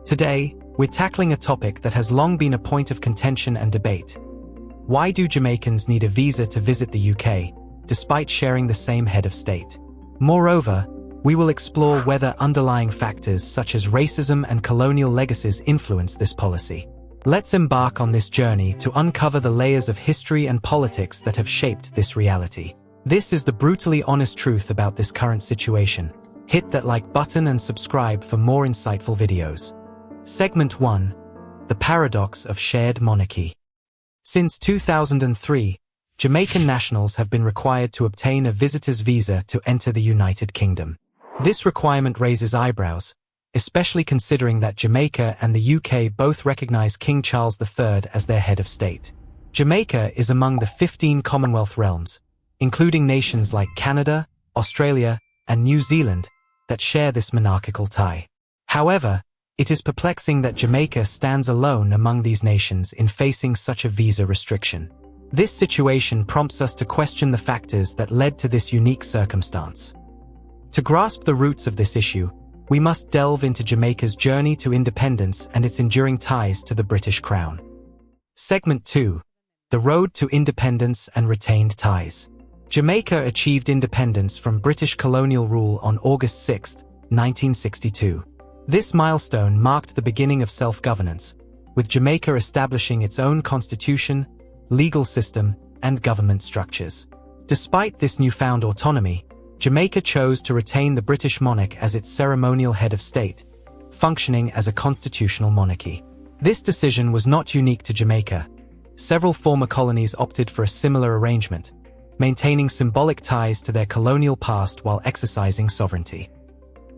Today, we're tackling a topic that has long been a point of contention and debate. Why do Jamaicans need a visa to visit the UK, despite sharing the same head of state? Moreover, we will explore whether underlying factors such as racism and colonial legacies influence this policy. Let's embark on this journey to uncover the layers of history and politics that have shaped this reality. This is the brutally honest truth about this current situation. Hit that like button and subscribe for more insightful videos. Segment 1. The Paradox of Shared Monarchy. Since 2003, Jamaican nationals have been required to obtain a visitor's visa to enter the United Kingdom. This requirement raises eyebrows, especially considering that Jamaica and the UK both recognize King Charles III as their head of state. Jamaica is among the 15 Commonwealth realms, including nations like Canada, Australia, and New Zealand, that share this monarchical tie. However, it is perplexing that Jamaica stands alone among these nations in facing such a visa restriction. This situation prompts us to question the factors that led to this unique circumstance. To grasp the roots of this issue, we must delve into Jamaica's journey to independence and its enduring ties to the British Crown. Segment 2. The Road to Independence and Retained Ties. Jamaica achieved independence from British colonial rule on August 6, 1962. This milestone marked the beginning of self-governance, with Jamaica establishing its own constitution, legal system, and government structures. Despite this newfound autonomy, Jamaica chose to retain the British monarch as its ceremonial head of state, functioning as a constitutional monarchy. This decision was not unique to Jamaica. Several former colonies opted for a similar arrangement, maintaining symbolic ties to their colonial past while exercising sovereignty.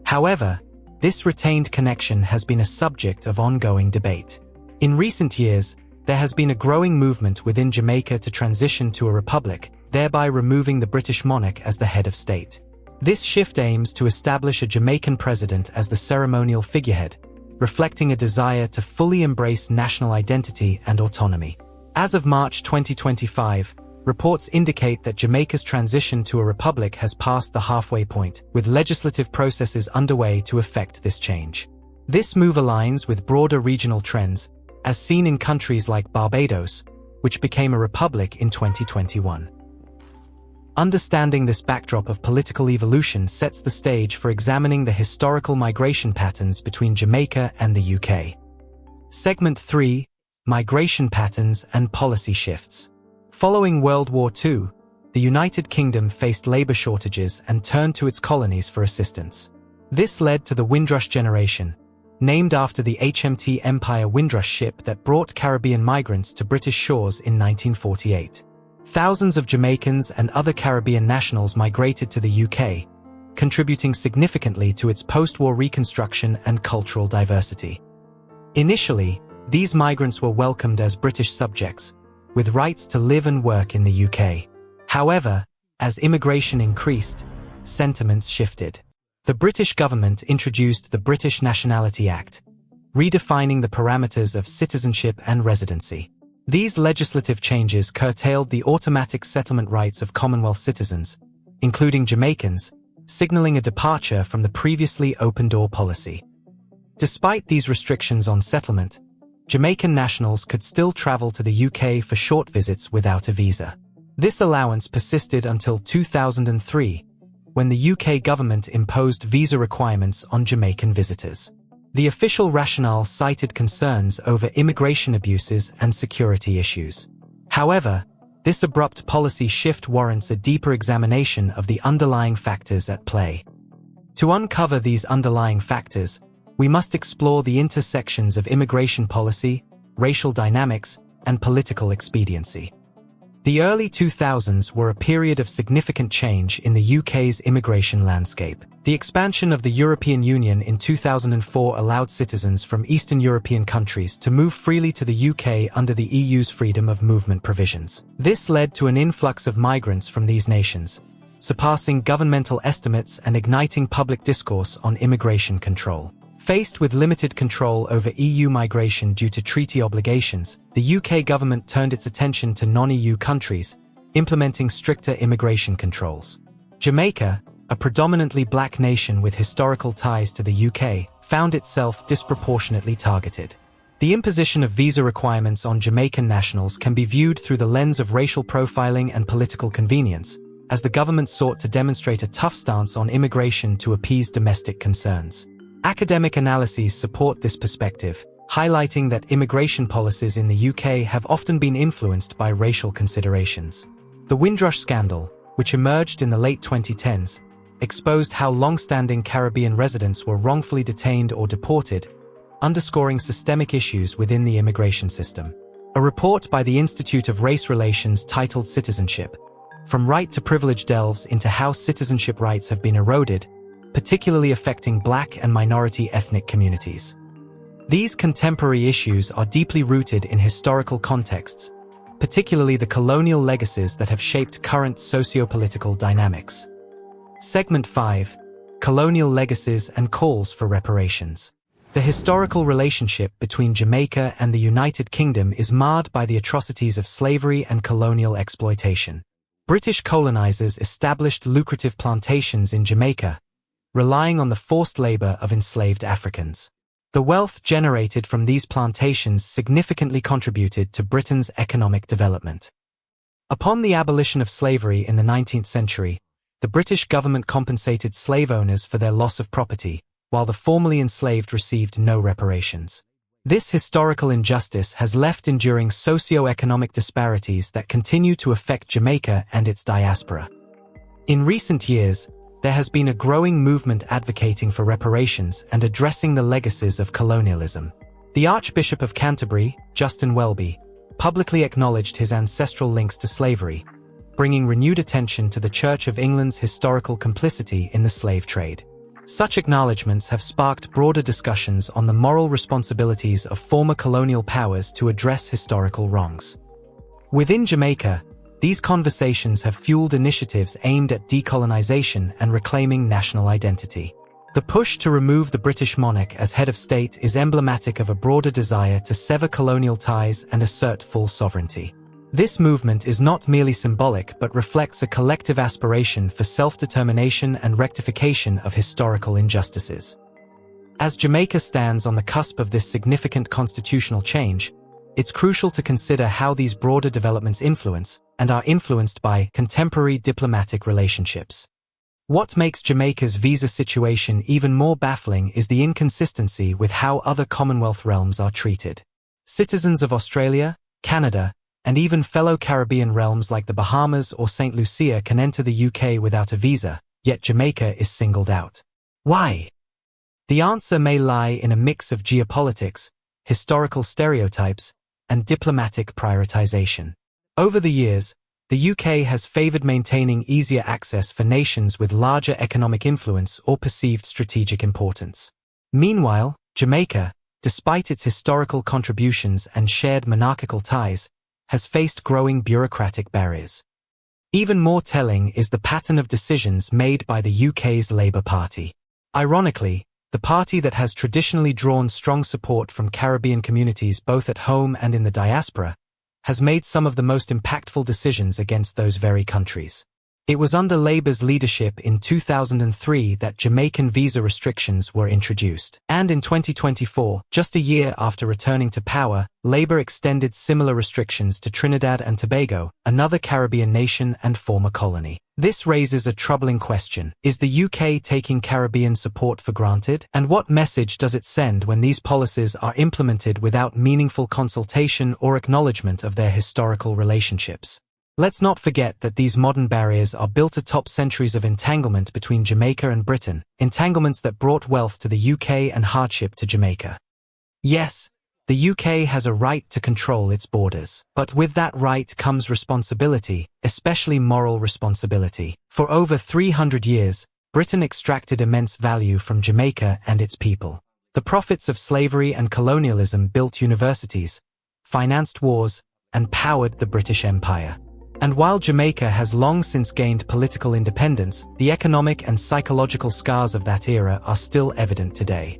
However, this retained connection has been a subject of ongoing debate. In recent years, there has been a growing movement within Jamaica to transition to a republic, thereby removing the British monarch as the head of state. This shift aims to establish a Jamaican president as the ceremonial figurehead, reflecting a desire to fully embrace national identity and autonomy. As of March 2025, reports indicate that Jamaica's transition to a republic has passed the halfway point, with legislative processes underway to effect this change. This move aligns with broader regional trends, as seen in countries like Barbados, which became a republic in 2021. Understanding this backdrop of political evolution sets the stage for examining the historical migration patterns between Jamaica and the UK. Segment 3. Migration Patterns and Policy Shifts. Following World War II, the United Kingdom faced labor shortages and turned to its colonies for assistance. This led to the Windrush generation, named after the HMT Empire Windrush ship that brought Caribbean migrants to British shores in 1948. Thousands of Jamaicans and other Caribbean nationals migrated to the UK, contributing significantly to its post-war reconstruction and cultural diversity. Initially, these migrants were welcomed as British subjects, with rights to live and work in the UK. However, as immigration increased, sentiments shifted. The British government introduced the British Nationality Act, redefining the parameters of citizenship and residency. These legislative changes curtailed the automatic settlement rights of Commonwealth citizens, including Jamaicans, signaling a departure from the previously open-door policy. Despite these restrictions on settlement, Jamaican nationals could still travel to the UK for short visits without a visa. This allowance persisted until 2003, when the UK government imposed visa requirements on Jamaican visitors. The official rationale cited concerns over immigration abuses and security issues. However, this abrupt policy shift warrants a deeper examination of the underlying factors at play. To uncover these underlying factors, we must explore the intersections of immigration policy, racial dynamics, and political expediency. The early 2000s were a period of significant change in the UK's immigration landscape. The expansion of the European Union in 2004 allowed citizens from Eastern European countries to move freely to the UK under the EU's freedom of movement provisions. This led to an influx of migrants from these nations, surpassing governmental estimates and igniting public discourse on immigration control. Faced with limited control over EU migration due to treaty obligations, the UK government turned its attention to non-EU countries, implementing stricter immigration controls. Jamaica, a predominantly black nation with historical ties to the UK, found itself disproportionately targeted. The imposition of visa requirements on Jamaican nationals can be viewed through the lens of racial profiling and political convenience, as the government sought to demonstrate a tough stance on immigration to appease domestic concerns. Academic analyses support this perspective, highlighting that immigration policies in the UK have often been influenced by racial considerations. The Windrush scandal, which emerged in the late 2010s, exposed how long-standing Caribbean residents were wrongfully detained or deported, underscoring systemic issues within the immigration system. A report by the Institute of Race Relations titled Citizenship, From Right to Privilege delves into how citizenship rights have been eroded, particularly affecting black and minority ethnic communities. These contemporary issues are deeply rooted in historical contexts, particularly the colonial legacies that have shaped current socio-political dynamics. Segment 5. Colonial Legacies and Calls for Reparations. The historical relationship between Jamaica and the United Kingdom is marred by the atrocities of slavery and colonial exploitation. British colonizers established lucrative plantations in Jamaica, relying on the forced labor of enslaved Africans. The wealth generated from these plantations significantly contributed to Britain's economic development. Upon the abolition of slavery in the 19th century, the British government compensated slave owners for their loss of property, while the formerly enslaved received no reparations. This historical injustice has left enduring socio-economic disparities that continue to affect Jamaica and its diaspora. In recent years, there has been a growing movement advocating for reparations and addressing the legacies of colonialism. The Archbishop of Canterbury, Justin Welby, publicly acknowledged his ancestral links to slavery, bringing renewed attention to the Church of England's historical complicity in the slave trade. Such acknowledgements have sparked broader discussions on the moral responsibilities of former colonial powers to address historical wrongs. Within Jamaica, these conversations have fueled initiatives aimed at decolonization and reclaiming national identity. The push to remove the British monarch as head of state is emblematic of a broader desire to sever colonial ties and assert full sovereignty. This movement is not merely symbolic but reflects a collective aspiration for self-determination and rectification of historical injustices. As Jamaica stands on the cusp of this significant constitutional change, it's crucial to consider how these broader developments influence and are influenced by contemporary diplomatic relationships. What makes Jamaica's visa situation even more baffling is the inconsistency with how other Commonwealth realms are treated. Citizens of Australia, Canada, and even fellow Caribbean realms like the Bahamas or St. Lucia can enter the UK without a visa, yet Jamaica is singled out. Why? The answer may lie in a mix of geopolitics, historical stereotypes, and diplomatic prioritization. Over the years, the UK has favored maintaining easier access for nations with larger economic influence or perceived strategic importance. Meanwhile, Jamaica, despite its historical contributions and shared monarchical ties, has faced growing bureaucratic barriers. Even more telling is the pattern of decisions made by the UK's Labour Party. Ironically, the party that has traditionally drawn strong support from Caribbean communities both at home and in the diaspora, has made some of the most impactful decisions against those very countries. It was under Labour's leadership in 2003 that Jamaican visa restrictions were introduced. And in 2024, just a year after returning to power, Labour extended similar restrictions to Trinidad and Tobago, another Caribbean nation and former colony. This raises a troubling question. Is the UK taking Caribbean support for granted? And what message does it send when these policies are implemented without meaningful consultation or acknowledgement of their historical relationships? Let's not forget that these modern barriers are built atop centuries of entanglement between Jamaica and Britain, entanglements that brought wealth to the UK and hardship to Jamaica. Yes, the UK has a right to control its borders, but with that right comes responsibility, especially moral responsibility. For over 300 years, Britain extracted immense value from Jamaica and its people. The profits of slavery and colonialism built universities, financed wars, and powered the British Empire. And while Jamaica has long since gained political independence, the economic and psychological scars of that era are still evident today.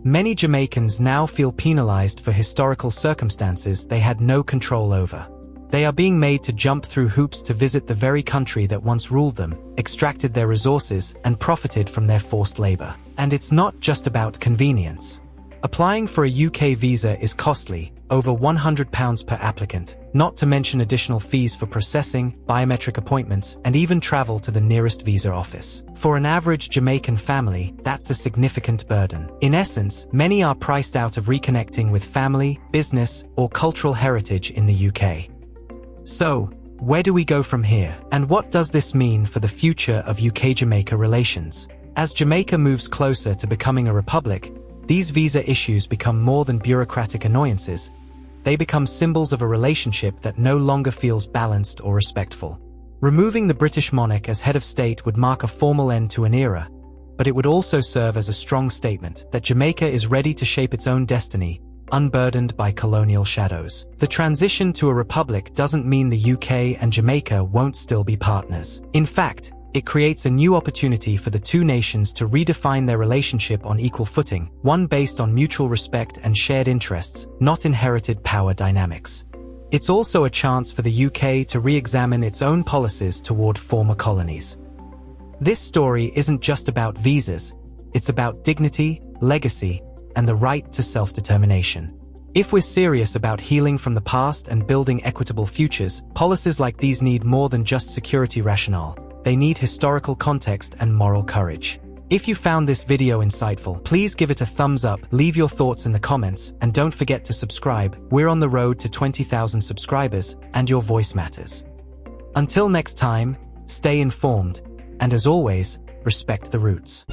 Many Jamaicans now feel penalized for historical circumstances they had no control over. They are being made to jump through hoops to visit the very country that once ruled them, extracted their resources, and profited from their forced labor. And it's not just about convenience. Applying for a UK visa is costly, over £100 per applicant, not to mention additional fees for processing, biometric appointments, and even travel to the nearest visa office. For an average Jamaican family, that's a significant burden. In essence, many are priced out of reconnecting with family, business, or cultural heritage in the UK. So, where do we go from here? And what does this mean for the future of UK-Jamaica relations? As Jamaica moves closer to becoming a republic, these visa issues become more than bureaucratic annoyances. They become symbols of a relationship that no longer feels balanced or respectful. Removing the British monarch as head of state would mark a formal end to an era, but it would also serve as a strong statement that Jamaica is ready to shape its own destiny, unburdened by colonial shadows. The transition to a republic doesn't mean the UK and Jamaica won't still be partners. In fact, it creates a new opportunity for the two nations to redefine their relationship on equal footing, one based on mutual respect and shared interests, not inherited power dynamics. It's also a chance for the UK to re-examine its own policies toward former colonies. This story isn't just about visas, it's about dignity, legacy, and the right to self-determination. If we're serious about healing from the past and building equitable futures, policies like these need more than just security rationale. They need historical context and moral courage. If you found this video insightful, please give it a thumbs up, leave your thoughts in the comments, and don't forget to subscribe. We're on the road to 20,000 subscribers, and your voice matters. Until next time, stay informed, and as always, respect the roots.